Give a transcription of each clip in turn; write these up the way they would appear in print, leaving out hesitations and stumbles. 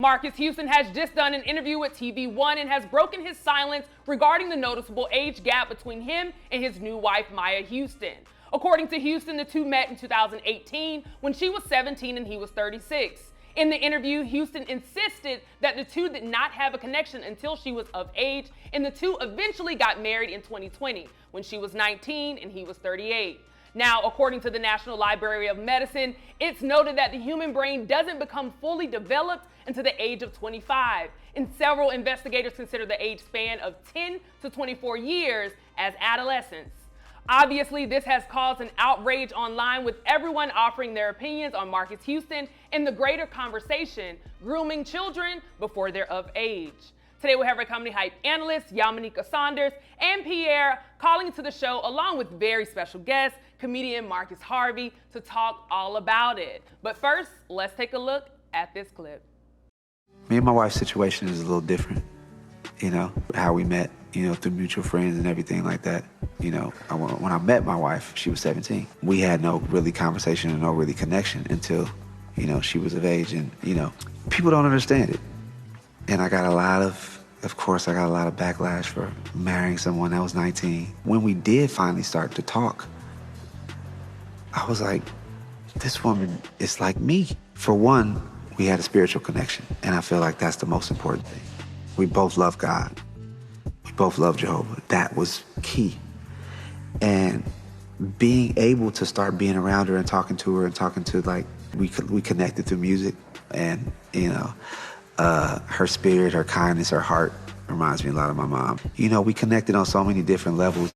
Marques Houston has just done an interview with TV1 and has broken his silence regarding the noticeable age gap between him and his new wife, Maya Houston. According to Houston, the two met in 2018 when she was 17 and he was 36. In the interview, Houston insisted that the two did not have a connection until she was of age, and the two eventually got married in 2020 when she was 19 and he was 38. Now, according to the National Library of Medicine, it's noted that the human brain doesn't become fully developed until the age of 25, and several investigators consider the age span of 10 to 24 years as adolescence. Obviously, this has caused an outrage online, with everyone offering their opinions on Marques Houston and the greater conversation, grooming children before they're of age. Today we have our comedy hype analysts, Yamaneika and Pierre, calling into the show along with very special guest, comedian Marcus Harvey, to talk all about it. But first, let's take a look at this clip. Me and my wife's situation is a little different, how we met, through mutual friends and everything like that. When I met my wife, she was 17. We had no really conversation and no really connection until, she was of age, and, people don't understand it. And I got a lot of backlash for marrying someone that was 19. When we did finally start to talk, I was like, this woman is like me. For one, we had a spiritual connection, and I feel like that's the most important thing. We both love God. We both love Jehovah. That was key. And being able to start being around her and talking to her and talking to, we connected through music, and, her spirit, her kindness, her heart reminds me a lot of my mom. We connected on so many different levels.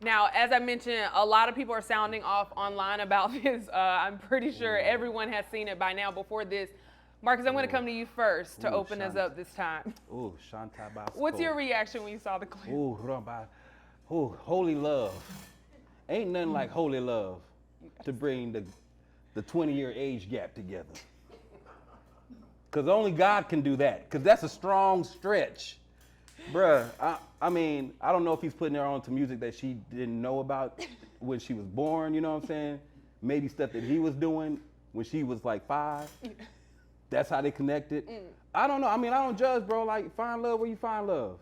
Now, as I mentioned, a lot of people are sounding off online about this. I'm pretty sure everyone has seen it by now before this. Marcus, I'm going to come to you first to open us up this time. Ooh, Shantai Basco. What's your reaction when you saw the clip? Ooh, holy love. Ain't nothing like holy love to bring the 20-year age gap together. Because only God can do that, because that's a strong stretch. Bruh, I mean, I don't know if he's putting her on to music that she didn't know about when she was born, you know what I'm saying? Maybe stuff that he was doing when she was like 5. That's how they connected. I don't know. I mean, I don't judge, bro. Like, find love where you find love.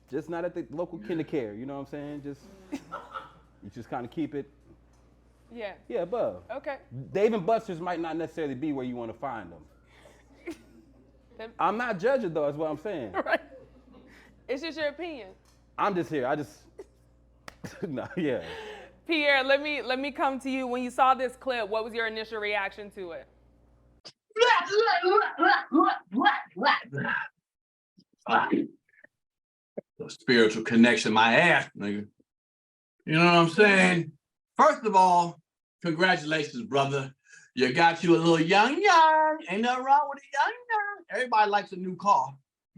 Just not at the local kindercare, you know what I'm saying? You just kind of keep it. Yeah. Yeah, above. Okay. Dave and Buster's might not necessarily be where you want to find them. I'm not judging, though, is what I'm saying. Right. It's just your opinion. I'm just here. No, yeah. Pierre, let me come to you. When you saw this clip, what was your initial reaction to it? Spiritual connection, my ass, nigga. You know what I'm saying? First of all, congratulations, brother. You got you a little young. Ain't nothing wrong with a young. Everybody likes a new car.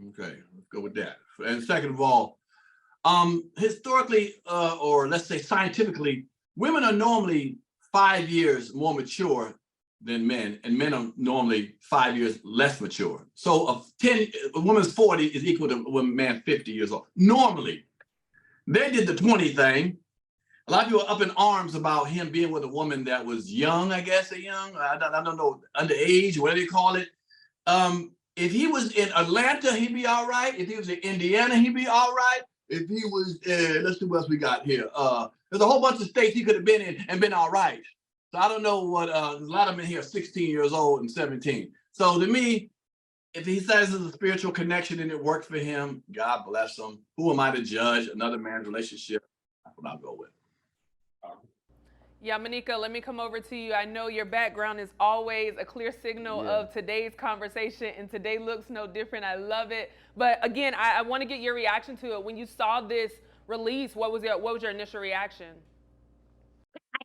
Okay, let's go with that. And second of all, historically, or let's say scientifically, women are normally 5 years more mature than men, and men are normally 5 years less mature. So a woman's 40 is equal to a man 50 years old. Normally, they did the 20 thing. A lot of people are up in arms about him being with a woman that was young, I guess, I don't know, underage, whatever you call it. If he was in Atlanta, he'd be all right. If he was in Indiana, he'd be all right. If he was, let's see what else we got here. There's a whole bunch of states he could have been in and been all right. So I don't know what, there's a lot of men here are 16 years old and 17. So to me, if he says there's a spiritual connection and it worked for him, God bless him. Who am I to judge another man's relationship? That's what I'll go with. Yamaneika, let me come over to you. I know your background is always a clear signal of today's conversation, and today looks no different. I love it. But again, I want to get your reaction to it. When you saw this release, what was your initial reaction?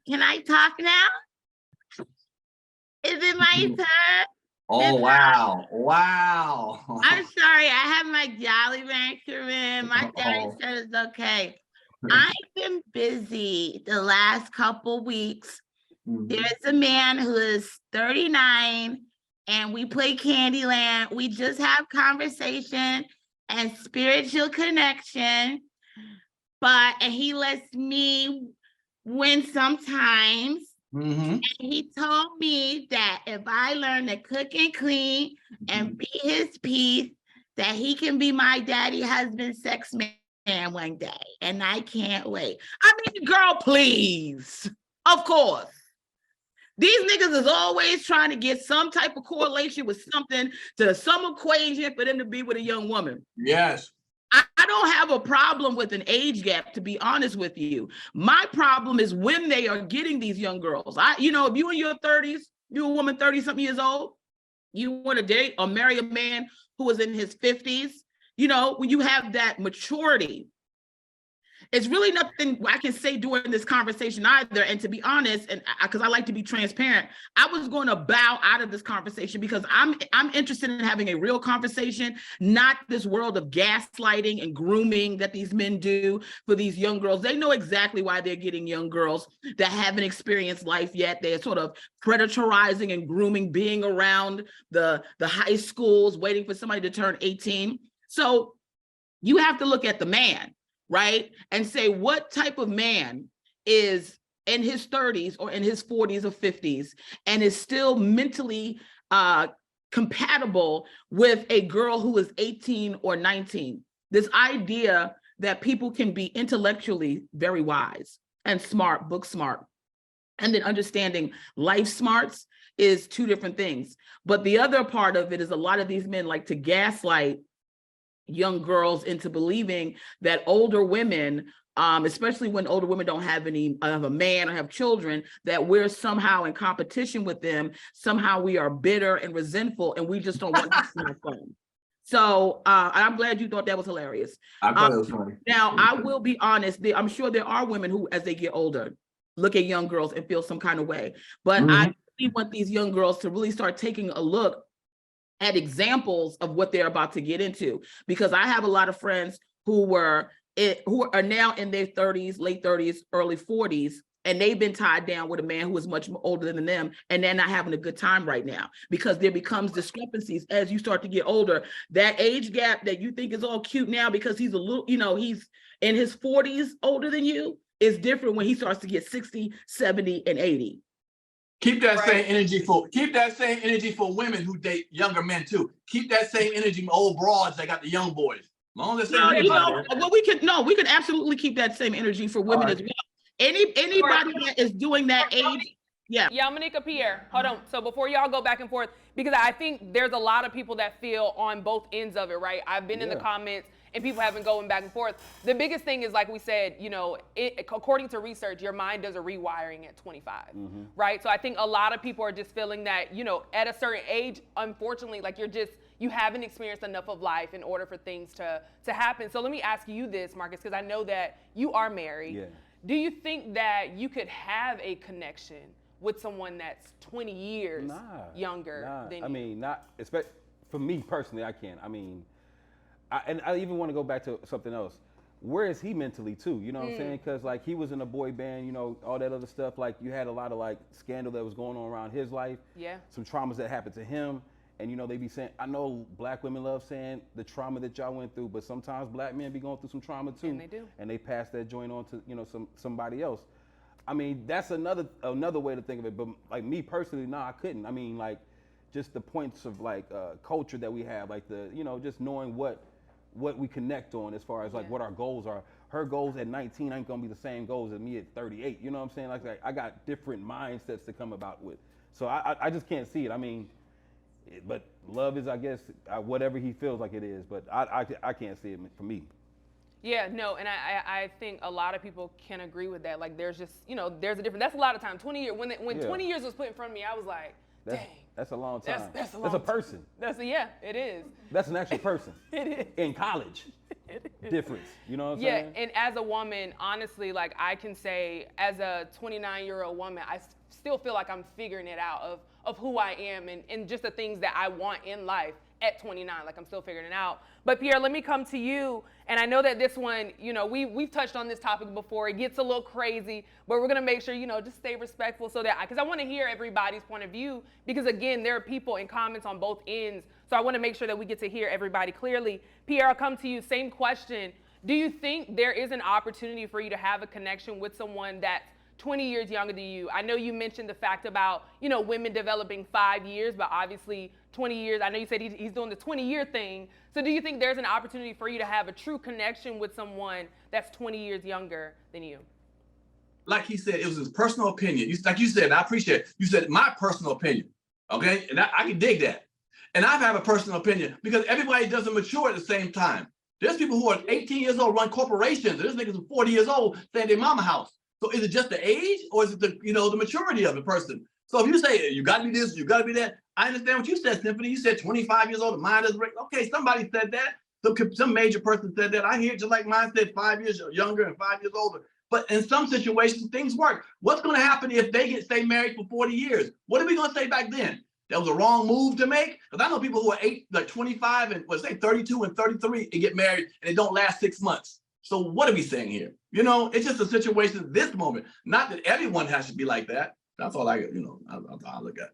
Can I talk now? Is it my turn? Oh, wow. Wow. I'm sorry. I have my Jolly Rancher in. My daddy said it's okay. I've been busy the last couple weeks. There's a man who is 39 and we play Candyland. We just have conversation and spiritual connection, and he lets me win sometimes. Mm-hmm. And he told me that if I learn to cook and clean and be his piece, that he can be my daddy, husband, sex man one day. And I can't wait. I mean, girl, please. Of course. These niggas is always trying to get some type of correlation with something to some equation for them to be with a young woman. Yes. I don't have a problem with an age gap, to be honest with you. My problem is when they are getting these young girls. If you in your 30s, you're a woman 30-something years old, you want to date or marry a man who is in his 50s, when you have that maturity, it's really nothing I can say during this conversation either. And to be honest, and because I like to be transparent, I was going to bow out of this conversation because I'm interested in having a real conversation, not this world of gaslighting and grooming that these men do for these young girls. They know exactly why they're getting young girls that haven't experienced life yet. They're sort of predatorizing and grooming, being around the high schools, waiting for somebody to turn 18. So you have to look at the man, right? And say, what type of man is in his 30s or in his 40s or 50s and is still mentally compatible with a girl who is 18 or 19? This idea that people can be intellectually very wise and smart, book smart, and then understanding life smarts is two different things. But the other part of it is a lot of these men like to gaslight young girls into believing that older women, especially when older women don't have a man or have children, that we're somehow in competition with them. Somehow we are bitter and resentful, and we just don't want to see our phone. So I'm glad you thought that was hilarious. I thought it was funny. Now, I will be honest. I'm sure there are women who, as they get older, look at young girls and feel some kind of way. But I really want these young girls to really start taking a look at examples of what they're about to get into, because I have a lot of friends who are now in their 30s, late 30s, early 40s, and they've been tied down with a man who is much older than them, and they're not having a good time right now because there becomes discrepancies as you start to get older. That age gap that you think is all cute now because he's a little, he's in his 40s older than you is different when he starts to get 60, 70, and 80. Keep that same energy for women who date younger men too. Keep that same energy for old broads that got the young boys. Well, we can absolutely keep that same energy for women as well. Anybody that is doing that age, yeah. Yamaneika, Pierre, hold on. So before y'all go back and forth, because I think there's a lot of people that feel on both ends of it, right? I've been in the comments and people have been going back and forth. The biggest thing is, like we said, according to research, your mind does a rewiring at 25, right? So I think a lot of people are just feeling that, at a certain age, unfortunately, like you haven't experienced enough of life in order for things to happen. So let me ask you this, Marques, because I know that you are married. Yeah. Do you think that you could have a connection with someone that's 20 years younger than you? I mean, for me personally, I can't. I mean, I even want to go back to something else. Where is he mentally too? You know what I'm saying? Because like he was in a boy band, all that other stuff. Like you had a lot of like scandal that was going on around his life. Yeah. Some traumas that happened to him. And they be saying, I know black women love saying the trauma that y'all went through, but sometimes black men be going through some trauma too. And they do. And they pass that joint on to somebody else. I mean, that's another way to think of it. But like me personally, I couldn't. I mean, like just the points of like culture that we have, like just knowing what we connect on as far as like what our goals are. Her goals at 19 ain't gonna be the same goals as me at 38. You know what I'm saying? Like I got different mindsets to come about with. So I just can't see it. I mean, but love is, I guess, whatever he feels like it is. But I can't see it for me. Yeah, no, and I think a lot of people can agree with that. Like there's just, there's a difference. That's a lot of time. 20 years, when 20 years was put in front of me, I was like, dang. That's a long time. That's a person. It is. That's an actual person. It is. In college. It is. Difference. You know what I'm saying? Yeah, and as a woman, honestly, like I can say, as a 29-year-old woman, I still feel like I'm figuring it out of who I am and just the things that I want in life at 29. Like I'm still figuring it out. But Pierre, let me come to you. And I know that this one, we've touched on this topic before. It gets a little crazy, but we're gonna make sure, just stay respectful because I want to hear everybody's point of view, because again, there are people in comments on both ends. So I want to make sure that we get to hear everybody clearly. Pierre, I'll come to you. Same question. Do you think there is an opportunity for you to have a connection with someone that's 20 years younger than you. I know you mentioned the fact about, you know, women developing 5 years, but obviously 20 years, I know you said he's doing the 20-year thing. So do you think there's an opportunity for you to have a true connection with someone that's 20 years younger than you? Like he said, it was his personal opinion. Like you said, and I appreciate it. You said my personal opinion, okay? And I can dig that. And I have a personal opinion because everybody doesn't mature at the same time. There's people who are 18 years old, run corporations. There's niggas who are 40 years old stay at their mama house. So is it just the age or is it the, you know, the maturity of the person? So if you say, you gotta be this, you gotta be that, I understand what you said, Symphony. You said 25 years old, the mind is right. Okay, somebody said that. Some major person said that. I hear it just like mine said 5 years younger and 5 years older. But in some situations, things work. What's gonna happen if they stay married for 40 years? What are we gonna say back then? That was a wrong move to make? Because I know people who are 25 and say 32 and 33 and get married and it don't last 6 months. So what are we saying here? You know, it's just a situation at this moment. Not that everyone has to be like that. That's all I look at.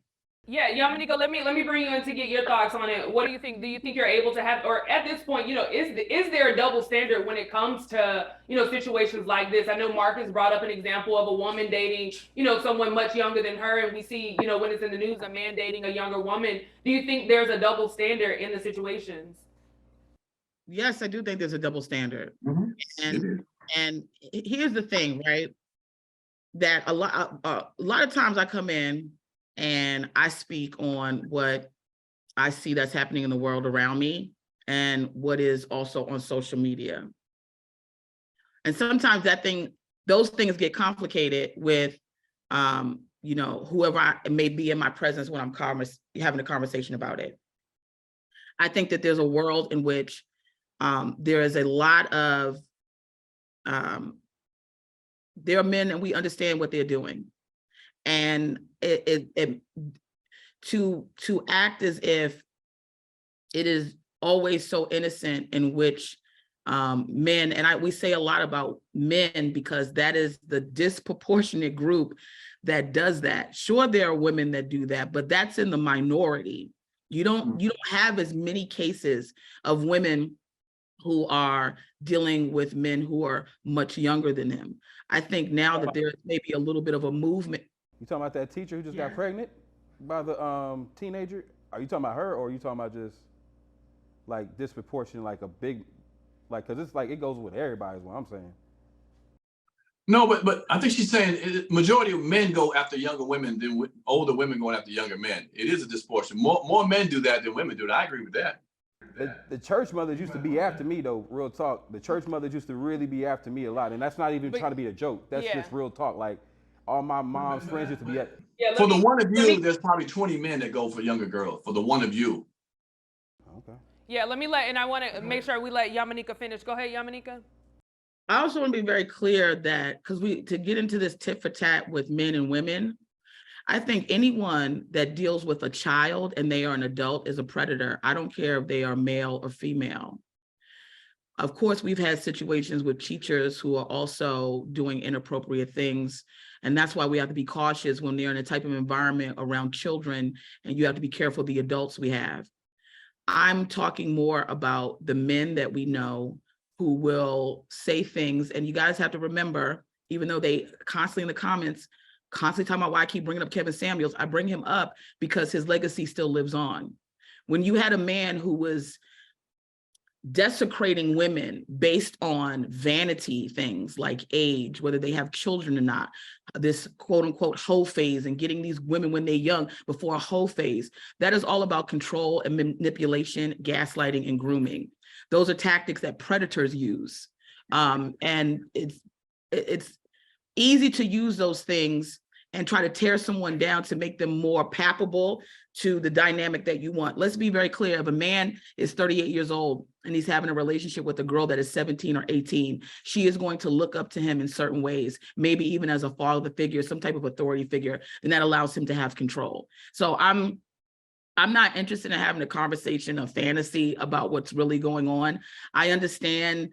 Yeah, Yamaneika, let me bring you in to get your thoughts on it. What do you think? Do you think you're able to have, or at this point, you know, is there a double standard when it comes to, you know, situations like this? I know Marques brought up an example of a woman dating, you know, someone much younger than her, and we see, you know, when it's in the news, a man dating a younger woman. Do you think there's a double standard in the situations? Yes, I do think there's a double standard. Mm-hmm. And here's the thing, right? That a lot of times I come in and I speak on what I see that's happening in the world around me and what is also on social media. And sometimes those things get complicated with, you know, whoever I may be in my presence when I'm having a conversation about it. I think that there's a world in which there is a lot of, there are men and we understand what they're doing. And to act as if it is always so innocent, in which men, and we say a lot about men because that is the disproportionate group that does that. Sure, there are women that do that, but that's in the minority. You don't have as many cases of women who are dealing with men who are much younger than them. I think now that there's maybe a little bit of a movement. You talking about that teacher who just got pregnant by the teenager? Are you talking about her, or are you talking about just like disproportionate, like a big, like, because it's like it goes with everybody is what I'm saying. No, but I think she's saying majority of men go after younger women than older women going after younger men. It is a disproportion. More men do that than women do. I agree with that. The church mothers used to be after me though, real talk. The church mothers used to really be after me a lot, and that's not even trying to be a joke. That's just real talk. Like all my mom's friends used to be at. Yeah, for the one of you, there's probably 20 men that go for younger girls. For the one of you. Okay. Yeah, and I want to make sure we let Yamaneika finish. Go ahead, Yamaneika. I also want to be very clear that, because to get into this tit for tat with men and women, I think anyone that deals with a child and they are an adult is a predator. I don't care if they are male or female. Of course, we've had situations with teachers who are also doing inappropriate things. And that's why we have to be cautious when they're in a type of environment around children, and you have to be careful of the adults we have. I'm talking more about the men that we know who will say things, and you guys have to remember, even though they constantly in the comments, constantly talking about why I keep bringing up Kevin Samuels, I bring him up because his legacy still lives on. When you had a man who was desecrating women based on vanity things like age, whether they have children or not, this quote unquote hoe phase, and getting these women when they're young before a hoe phase, that is all about control and manipulation, gaslighting, and grooming. Those are tactics that predators use. And it's easy to use those things and try to tear someone down to make them more palpable to the dynamic that you want. Let's be very clear. If a man is 38 years old and he's having a relationship with a girl that is 17 or 18, she is going to look up to him in certain ways, maybe even as a father figure, some type of authority figure, and that allows him to have control. So I'm not interested in having a conversation of fantasy about what's really going on. I understand,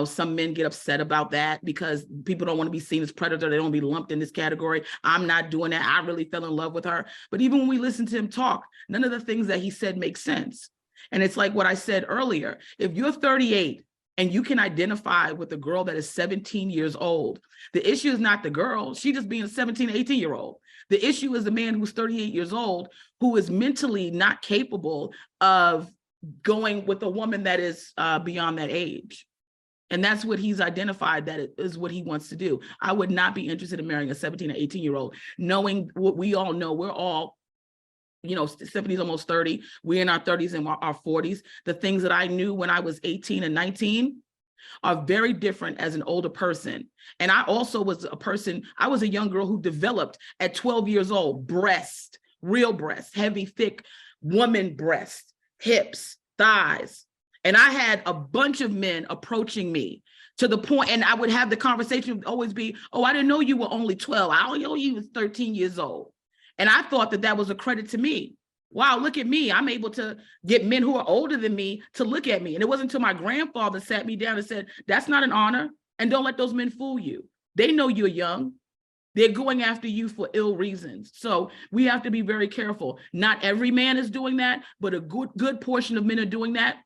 some men get upset about that because people don't want to be seen as predator. They don't want to be lumped in this category. I'm not doing that. I really fell in love with her. But even when we listen to him talk, none of the things that he said make sense. And it's like what I said earlier. If you're 38 and you can identify with a girl that is 17 years old. The issue is not the girl. She just being a 17, 18-year-old. The issue is the man who's 38 years old, who is mentally not capable of going with a woman that is beyond that age. And that's what he's identified that it is what he wants to do. I would not be interested in marrying a 17 or 18-year-old, knowing what we all know. We're all, Stephanie's almost 30. We're in our 30s and our 40s. The things that I knew when I was 18 and 19 are very different as an older person. And I also was I was a young girl who developed at 12 years old, breast, real breast, heavy, thick woman breast, hips, thighs. And I had a bunch of men approaching me to the point, and I would have the conversation would always be, oh, I didn't know you were only 12. I only know you was 13 years old. And I thought that was a credit to me. Wow, look at me. I'm able to get men who are older than me to look at me. And it wasn't until my grandfather sat me down and said, that's not an honor. And don't let those men fool you. They know you're young. They're going after you for ill reasons. So we have to be very careful. Not every man is doing that, but a good portion of men are doing that.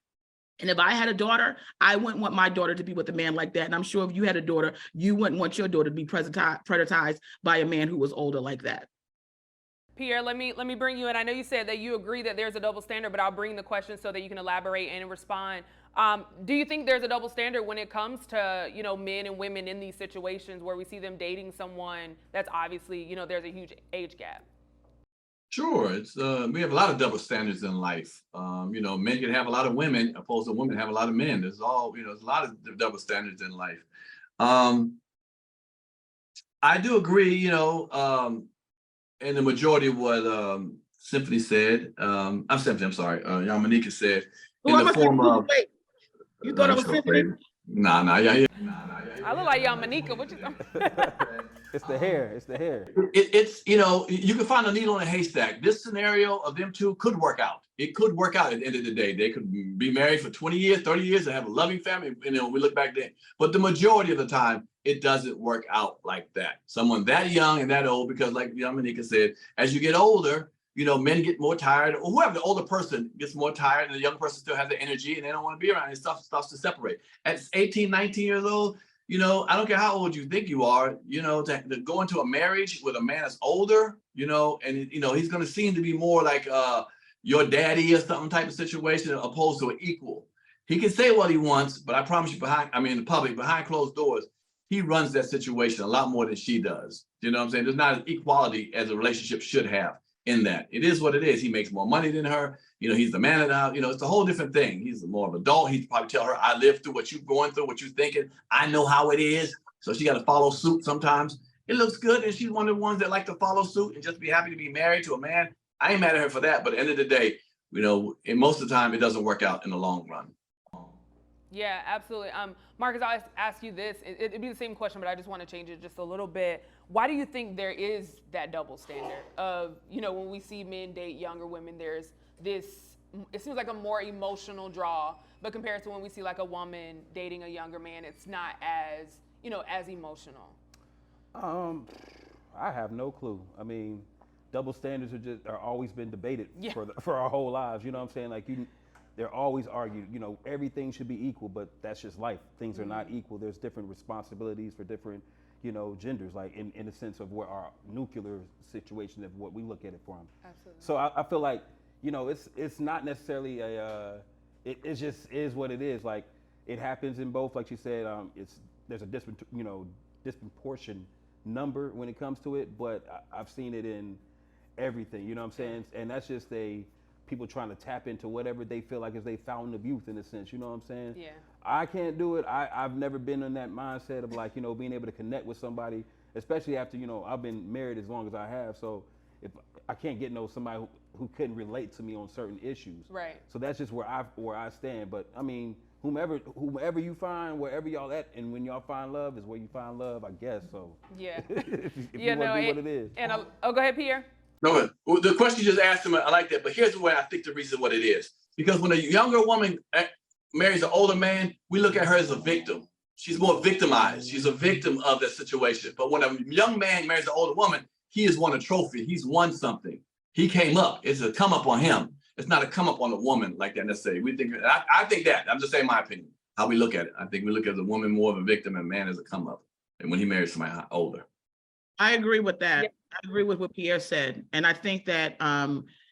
And if I had a daughter, I wouldn't want my daughter to be with a man like that. And I'm sure if you had a daughter, you wouldn't want your daughter to be predatorized by a man who was older like that. Pierre, let me bring you in. I know you said that you agree that there's a double standard, but I'll bring the question so that you can elaborate and respond. Do you think there's a double standard when it comes to, men and women in these situations where we see them dating someone that's obviously, there's a huge age gap? Sure, it's we have a lot of double standards in life. Men can have a lot of women, opposed to women have a lot of men. There's a lot of double standards in life. I do agree, and the majority of what Symphony said, Yamaneika said, in the form of. You thought it was Symphony? Nah, yeah. I look like Yamaneika. What you? It's the hair. It's the hair. It's you can find a needle in a haystack. This scenario of them two could work out. It could work out at the end of the day. They could be married for 20 years, 30 years, and have a loving family. We look back then. But the majority of the time, it doesn't work out like that. Someone that young and that old, because like Yamaneika said, as you get older, men get more tired, or whoever, the older person gets more tired, and the young person still has the energy, and they don't want to be around. And stuff starts to separate. At 18, 19 years old, I don't care how old you think you are, to go into a marriage with a man that's older, and he's going to seem to be more like your daddy or something type of situation, opposed to an equal. He can say what he wants, but I promise you, in the public, behind closed doors, he runs that situation a lot more than she does. You know what I'm saying? There's not as equality as a relationship should have in that. It is what it is. He makes more money than her. He's the man of the house. It's a whole different thing. He's more of an adult. He'd probably tell her, I lived through what you're going through, what you're thinking. I know how it is. So she got to follow suit sometimes. It looks good. And she's one of the ones that like to follow suit and just be happy to be married to a man. I ain't mad at her for that. But at the end of the day, and most of the time, it doesn't work out in the long run. Yeah, absolutely. Marques, I'll ask you this. It'd be the same question, but I just want to change it just a little bit. Why do you think there is that double standard of, when we see men date younger women, there's this, it seems like a more emotional draw, but compared to when we see like a woman dating a younger man, it's not as, as emotional? I have no clue. I mean, double standards are always been debated for our whole lives. You know what I'm saying? Like they're always argued, everything should be equal, but that's just life. Things are not equal. There's different responsibilities for different, genders, like in the sense of where our nuclear situation of what we look at it from. Absolutely. So I feel like, it's not necessarily it just is what it is. Like it happens in both, like you said, there's a disproportionate number when it comes to it, but I've seen it in everything, you know what I'm saying? And that's just people trying to tap into whatever they feel like is they fountain of youth in a sense, you know what I'm saying? Yeah. I can't do it. I've never been in that mindset of like, being able to connect with somebody, especially after, I've been married as long as I have. So if I can't get somebody who couldn't relate to me on certain issues. Right. So that's just where I stand. But I mean, whomever you find, wherever y'all at, and when y'all find love is where you find love, I guess. So yeah. if you want to do what it is. And go ahead, Pierre. No, the question you just asked him, I like that. But here's where I think the reason what it is. Because when a younger woman marries an older man, we look at her as a victim. She's more victimized. She's a victim of that situation. But when a young man marries an older woman, he has won a trophy. He's won something. He came up. It's a come up on him. It's not a come up on a woman like that necessarily. We think I think that. I'm just saying my opinion. how we look at it. I think we look at the woman more of a victim and man as a come up. And when he marries somebody older. I agree with that. Yeah. I agree with what Pierre said. And I think that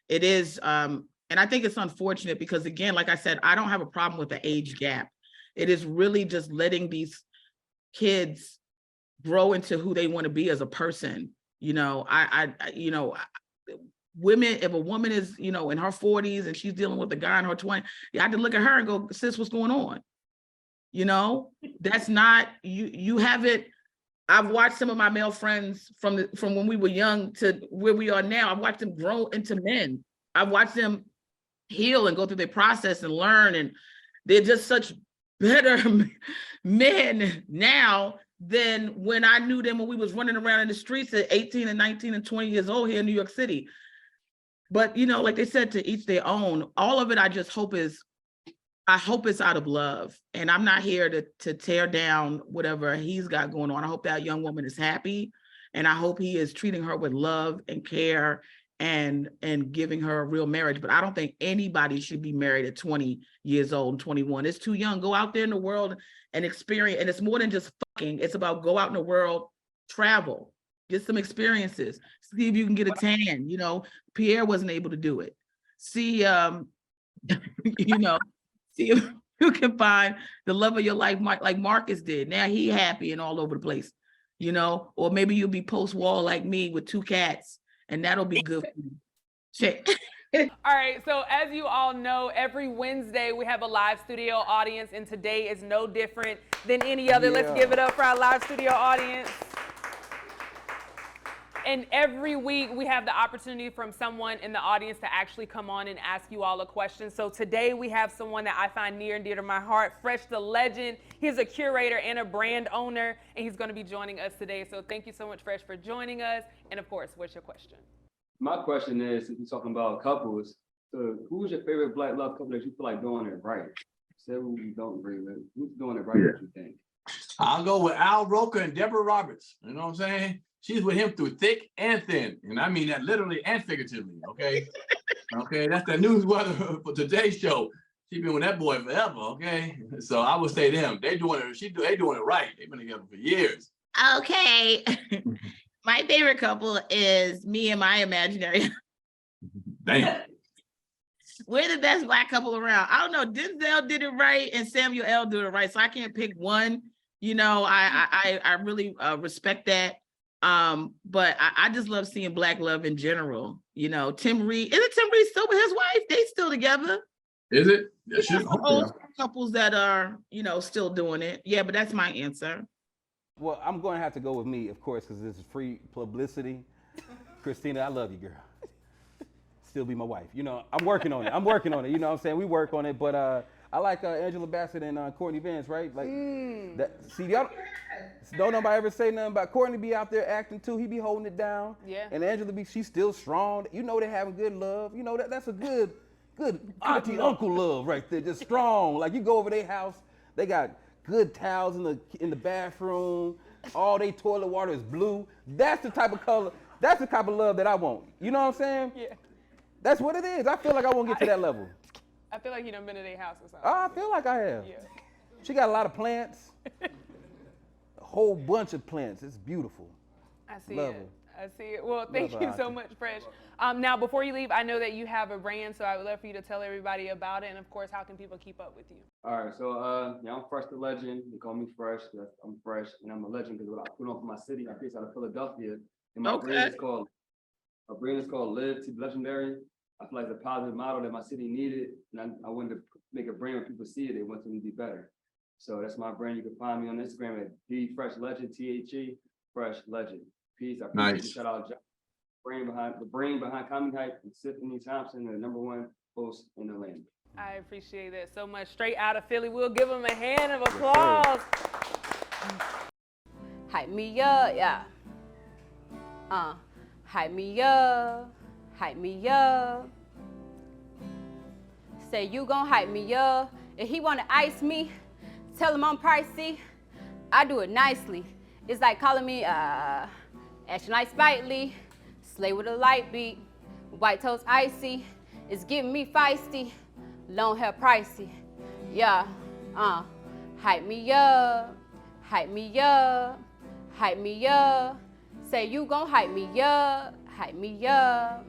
it is, and I think it's unfortunate because again, like I said, I don't have a problem with the age gap. It is really just letting these kids grow into who they want to be as a person. You know, women, if a woman is, you know, in her 40s and she's dealing with a guy in her 20s, you have to look at her and go, sis, what's going on? You know, that's not, you haven't, I've watched some of my male friends from when we were young to where we are now. I've watched them grow into men. I've watched them heal and go through their process and learn. And they're just such better men now than when I knew them when we was running around in the streets at 18 and 19 and 20 years old here in New York City. But, you know, like they said, to each their own. All of it, I hope it's out of love. And I'm not here to tear down whatever he's got going on. I hope that young woman is happy. And I hope he is treating her with love and care and giving her a real marriage. But I don't think anybody should be married at 20 years old and 21. It's too young. Go out there in the world and experience. And it's more than just fucking. It's about go out in the world, travel, get some experiences, see if you can get a tan. You know, Pierre wasn't able to do it. See, you know, see if you can find the love of your life like Marques did. Now he happy and all over the place, you know, or maybe you'll be post-war like me with 2 cats and that'll be good for you. Check. All right, so as you all know, every Wednesday we have a live studio audience, and today is no different than any other. Let's give it up for our live studio audience. And every week we have the opportunity from someone in the audience to actually come on and ask you all a question. So today we have someone that I find near and dear to my heart, Fresh the Legend. He's a curator and a brand owner, and he's going to be joining us today. So thank you so much, Fresh, for joining us. And of course, what's your question? My question is, since we're talking about couples, so who's your favorite Black love couple that you feel like doing it right? Say who you don't agree with. Who's doing it right, what you think? I'll go with Al Roker and Deborah Roberts. You know what I'm saying? She's with him through thick and thin. And I mean that literally and figuratively, okay? Okay, that's the news weather for today's show. She's been with that boy forever, okay? So I would say them. They doing it right. They've been together for years. Okay. My favorite couple is me and my imaginary. Damn. We're the best Black couple around. I don't know. Denzel did it right and Samuel L. did it right. So I can't pick one. You know, I really respect that. But I just love seeing Black love in general. You know, Tim Reed, isn't Tim Reed still with his wife? They still together. Is it? Yeah, old couples that are, you know, still doing it. Yeah, but that's my answer. Well, I'm going to have to go with me, of course, because this is free publicity. Christina, I love you, girl. Still be my wife. You know, I'm working on it. You know what I'm saying? We work on it. But I like Angela Bassett and Courtney Vance, right? Like that. See, y'all don't nobody ever say nothing about Courtney be out there acting too. He be holding it down. Yeah. And Angela she's still strong. You know they having good love. You know that's a good auntie uncle love right there. Just strong. Like you go over their house, they got good towels in the bathroom. All they toilet water is blue. That's the type of color. That's the type of love that I want. You know what I'm saying? Yeah. That's what it is. I feel like I won't get to that level. I feel like you done been to their house or something. I feel like I have. Yeah. She got a lot of plants. A whole bunch of plants. It's beautiful. I see Love it. her. I see it. Well, thank Love you her, so Auntie. much, Fresh. Now, before you leave, I know that you have a brand, so I would love for you to tell everybody about it. And of course, how can people keep up with you? All right, so yeah, I'm Fresh the Legend. They call me Fresh. I'm Fresh, and I'm a legend because what I put on for my city, I based out of Philadelphia, and my brand is called Live to Be Legendary. I feel like it's a positive model that my city needed, and I wanted to make a brand when people see it, they want something to be better. So that's my brand. You can find me on Instagram at @BFreshLegend, THE Fresh Legend. Peace. I appreciate you. Shout out the brain behind Comedy Hype, and Tiffany Thompson, the #1 host in the land. I appreciate that so much. Straight out of Philly. We'll give them a hand of applause. Hype me up, yeah. Hype me up. Hype me up. Say you gon' hype me up. If he wanna ice me, tell him I'm pricey. I do it nicely. It's like calling me action like Spike Lee. Slay with a light beat. White toast icy. It's getting me feisty. Long hair pricey. Yeah. Hype me up, hype me up, hype me up. Say you gon' hype me up, hype me up,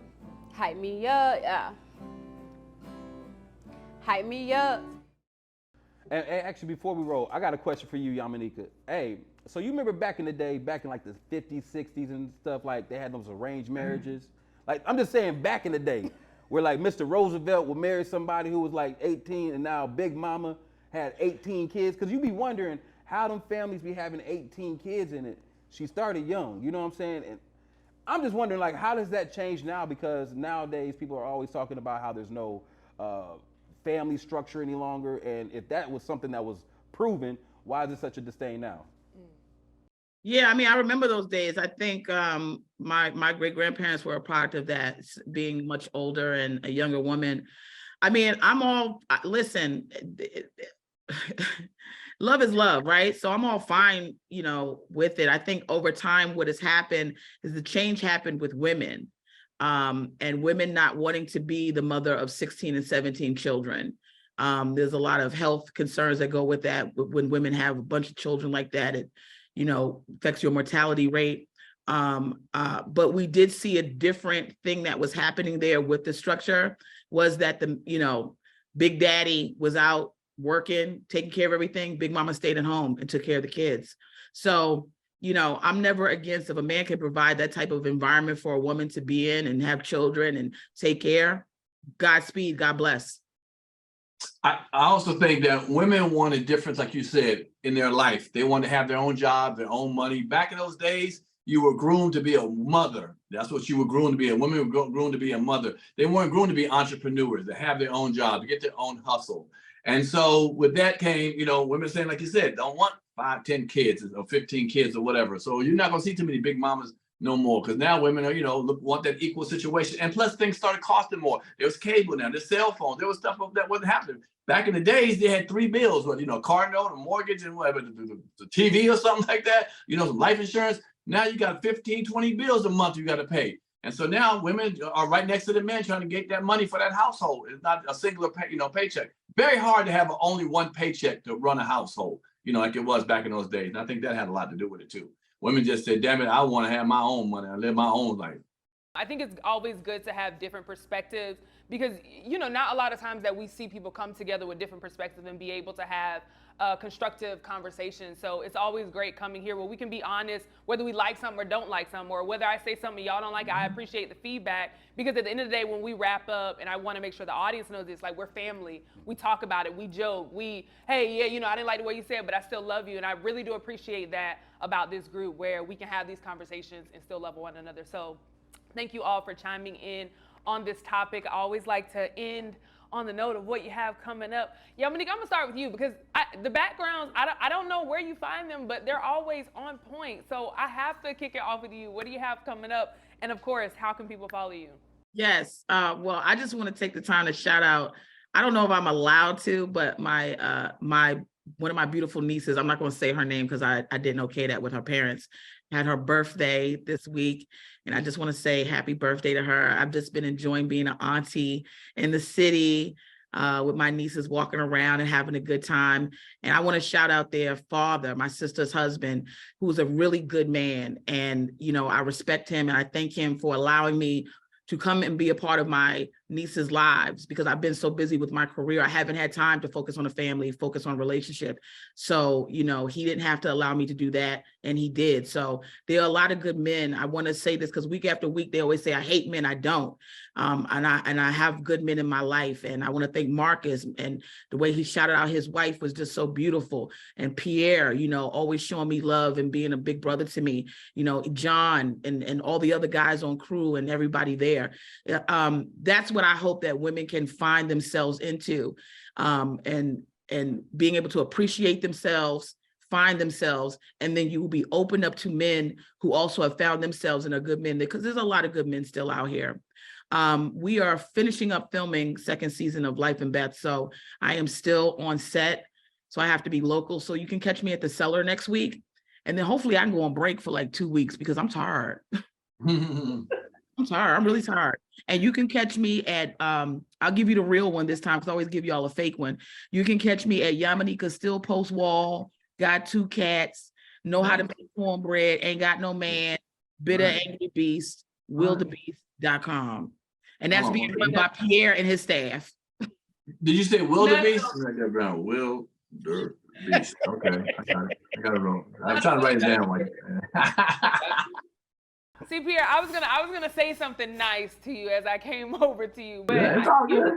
hype me up, yeah. Hype me up. And actually, before we roll, I got a question for you, Yamaneika. Hey, so you remember back in the day, back in like the 50s, 60s and stuff, like they had those arranged marriages? Like, I'm just saying back in the day, where like Mr. Roosevelt would marry somebody who was like 18 and now Big Mama had 18 kids. Cause you be wondering how them families be having 18 kids in it. She started young, you know what I'm saying? And I'm just wondering, like, how does that change now? Because nowadays people are always talking about how there's no family structure any longer. And if that was something that was proven, why is it such a disdain now? Yeah, I mean, I remember those days. I think my great grandparents were a product of that, being much older and a younger woman. I mean, listen, love is love, right? So I'm all fine, you know, with it. I think over time, what has happened is the change happened with women, and women not wanting to be the mother of 16 and 17 children. There's a lot of health concerns that go with that. When women have a bunch of children like that, it, you know, affects your mortality rate. But we did see a different thing that was happening there with the structure, was that Big Daddy was out working, taking care of everything. Big Mama stayed at home and took care of the kids. So, you know, I'm never against if a man can provide that type of environment for a woman to be in and have children and take care. Godspeed, God bless. I also think that women want a difference, like you said, in their life. They want to have their own job, their own money. Back in those days, you were groomed to be a mother. That's what you were groomed to be. Women were groomed to be a mother. They weren't groomed to be entrepreneurs, to have their own job, to get their own hustle. And so with that came, you know, women saying, like you said, don't want 5, 10 kids or 15 kids or whatever. So you're not going to see too many big mamas no more, because now women are, you know, want that equal situation. And plus things started costing more. There was cable now, there's cell phones, there was stuff that wasn't happening. Back in the days, they had 3 bills, you know, car note, a mortgage, and whatever, the TV or something like that, you know, some life insurance. Now you got 15, 20 bills a month you got to pay. And so now women are right next to the men trying to get that money for that household. It's not a singular paycheck. Very hard to have only one paycheck to run a household, you know, like it was back in those days. And I think that had a lot to do with it too. Women just said, damn it, I want to have my own money and live my own life. I think it's always good to have different perspectives, because, you know, not a lot of times that we see people come together with different perspectives and be able to have constructive conversations. So it's always great coming here where we can be honest, whether we like something or don't like something, or whether I say something y'all don't like, I appreciate the feedback, because at the end of the day, when we wrap up, and I want to make sure the audience knows this, like, we're family. We talk about it, we joke, hey, yeah, you know, I didn't like the way you said it, but I still love you. And I really do appreciate that about this group, where we can have these conversations and still love one another. So thank you all for chiming in on this topic. I always like to end on the note of what you have coming up. Yamaneika, I'm gonna start with you, because the backgrounds, I don't know where you find them, but they're always on point. So I have to kick it off with you. What do you have coming up? And of course, how can people follow you? Yes, well, I just want to take the time to shout out, I don't know if I'm allowed to, but my one of my beautiful nieces, I'm not going to say her name because I didn't okay that with her parents, had her birthday this week. And I just want to say happy birthday to her. I've just been enjoying being an auntie in the city with my nieces, walking around and having a good time. And I want to shout out their father, my sister's husband, who's a really good man. And, you know, I respect him and I thank him for allowing me to come and be a part of my nieces' lives, because I've been so busy with my career. I haven't had time to focus on a family, focus on relationship. So, you know, he didn't have to allow me to do that, and he did. So there are a lot of good men. I want to say this because week after week, they always say, I hate men. I don't. And I have good men in my life. And I want to thank Marques, and the way he shouted out his wife was just so beautiful. And Pierre, you know, always showing me love and being a big brother to me, you know, John and all the other guys on crew and everybody there. That's what I hope that women can find themselves into, and being able to appreciate themselves, find themselves, and then you will be open up to men who also have found themselves and are good men, because there's a lot of good men still out here. We are finishing up filming second season of Life and Beth, so I am still on set, so I have to be local. So you can catch me at the Cellar next week, and then hopefully I can go on break for like 2 weeks because I'm tired. I'm tired. I'm really tired. And you can catch me at, I'll give you the real one this time because I always give y'all a fake one. You can catch me at Yamaneika Still Post Wall, Got 2 Cats, Know How to Make Cornbread, Ain't Got No Man, Bitter Angry Beast, wildebeest.com. And that's being run by Pierre and his staff. Did you say wildebeest? Wildebeest. Okay, I got it wrong. I'm trying to write it down. See, Pierre, I was gonna say something nice to you as I came over to you, but yeah, it's all good.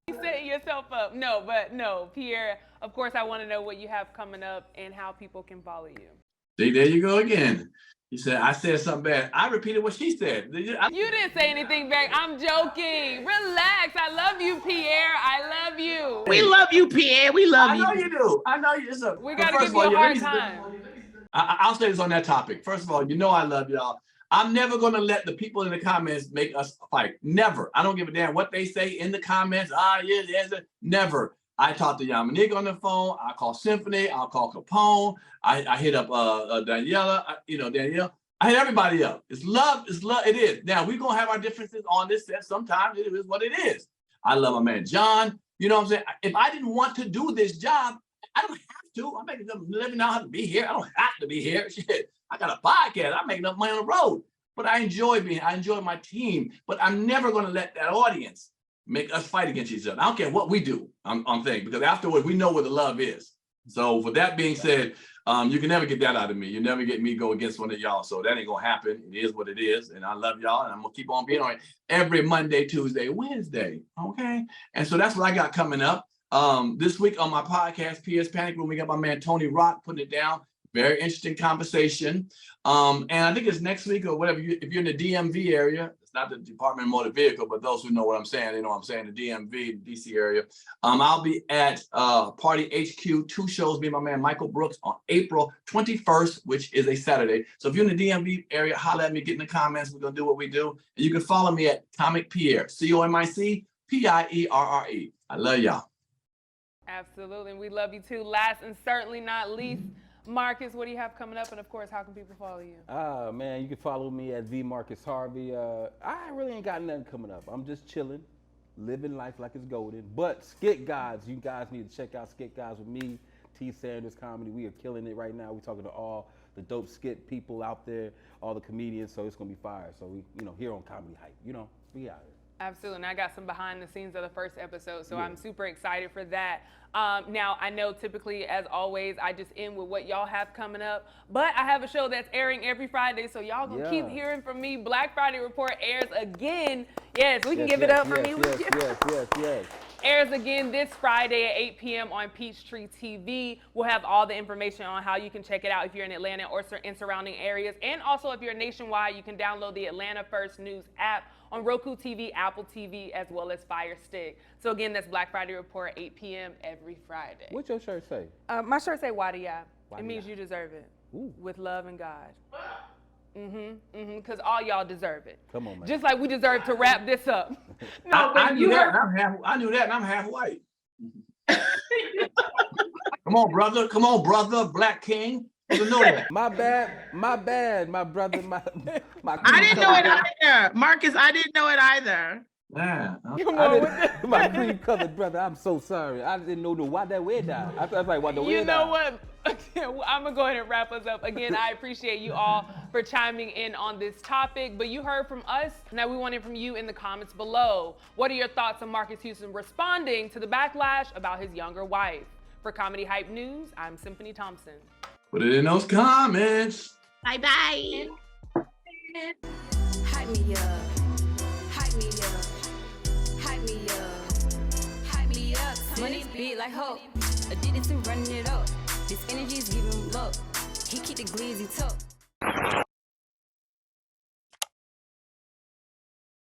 You setting yourself up. No, Pierre. Of course, I want to know what you have coming up and how people can follow you. See, there you go again. You said I said something bad. I repeated what she said. You didn't say anything back. I'm joking. Relax. I love you, Pierre. I love you. We love you, Pierre. We love you. I know you do. I know you. We gotta give you a hard time. I'll say this on that topic. First of all, you know I love y'all. I'm never going to let the people in the comments make us fight. Never. I don't give a damn what they say in the comments. Never. I talk to Yamaneika on the phone. I call Symphony. I'll call Capone. I hit up Daniela. Danielle. I hit everybody up. It's love. It's love. It is. Now, we're going to have our differences on this set. Sometimes it is what it is. I love my man, John. You know what I'm saying? If I didn't want to do this job, I don't have to. I'm making a living now to be here. I don't have to be here. Shit. I got a podcast. I'm making enough money on the road. But I enjoy my team. But I'm never going to let that audience make us fight against each other. I don't care what we do, I'm saying, because afterwards we know where the love is. So with that being said, you can never get that out of me. You never get me go against one of y'all. So that ain't going to happen. It is what it is. And I love y'all. And I'm going to keep on being on it every Monday, Tuesday, Wednesday. Okay. And so that's what I got coming up. This week on my podcast, Pierre's Panic Room, we got my man Tony Rock putting it down. Very interesting conversation. And I think it's next week or whatever. If you're in the DMV area, it's not the Department of Motor Vehicle, but those who know what I'm saying, they know what I'm saying, the DMV, DC area. I'll be at Party HQ, 2 shows, me and my man Michael Brooks on April 21st, which is a Saturday. So if you're in the DMV area, holler at me, get in the comments. We're going to do what we do. And you can follow me at Comic Pierre, COMIC PIERRE. I love y'all. Absolutely. And we love you too. Last and certainly not least, Marques, what do you have coming up? And of course, how can people follow you? Man, you can follow me at the Marques Harvey. I really ain't got nothing coming up. I'm just chilling, living life like it's golden. But Skit Gods, you guys need to check out Skit Gods with me, T. Sanders Comedy. We are killing it right now. We're talking to all the dope skit people out there, all the comedians. So it's gonna be fire. So we, here on Comedy Hype, we out here. Absolutely, and I got some behind the scenes of the first episode, so I'm super excited for that. Now, I know typically, as always, I just end with what y'all have coming up, but I have a show that's airing every Friday, so y'all gonna keep hearing from me. Black Friday Report airs again. Yes, we can give it up for me. Yes. Airs again this Friday at 8 p.m. on Peachtree TV. We'll have all the information on how you can check it out if you're in Atlanta or in surrounding areas. And also, if you're nationwide, you can download the Atlanta First News app on Roku TV, Apple TV, as well as Fire Stick. So again, that's Black Friday Report, 8 p.m. every Friday. What's your shirt say? My shirt say Wadiya. It means you deserve it. Ooh. With love and God. Because all y'all deserve it. Come on, man. Just like we deserve to wrap this up. No, I knew that, and I'm half white. Come on, brother, Black King. You know that. My bad, my brother, my I didn't know it either. Marques, I didn't know it either. Yeah. My cream-colored brother, I'm so sorry. I didn't know why that way died. I was like, why the way died? You know what? I'm going to go ahead and wrap us up. Again, I appreciate you all for chiming in on this topic, but you heard from us. Now we want to hear from you in the comments below. What are your thoughts on Marques Houston responding to the backlash about his younger wife? For Comedy Hype News, I'm Symphony Thompson. Put it in those comments. Bye-bye. Hype me up. Hype me up. Hype me up. Hype me up. Money big like hope. Addicted to running it up. This energy is giving low. He keep the glizzy tuck.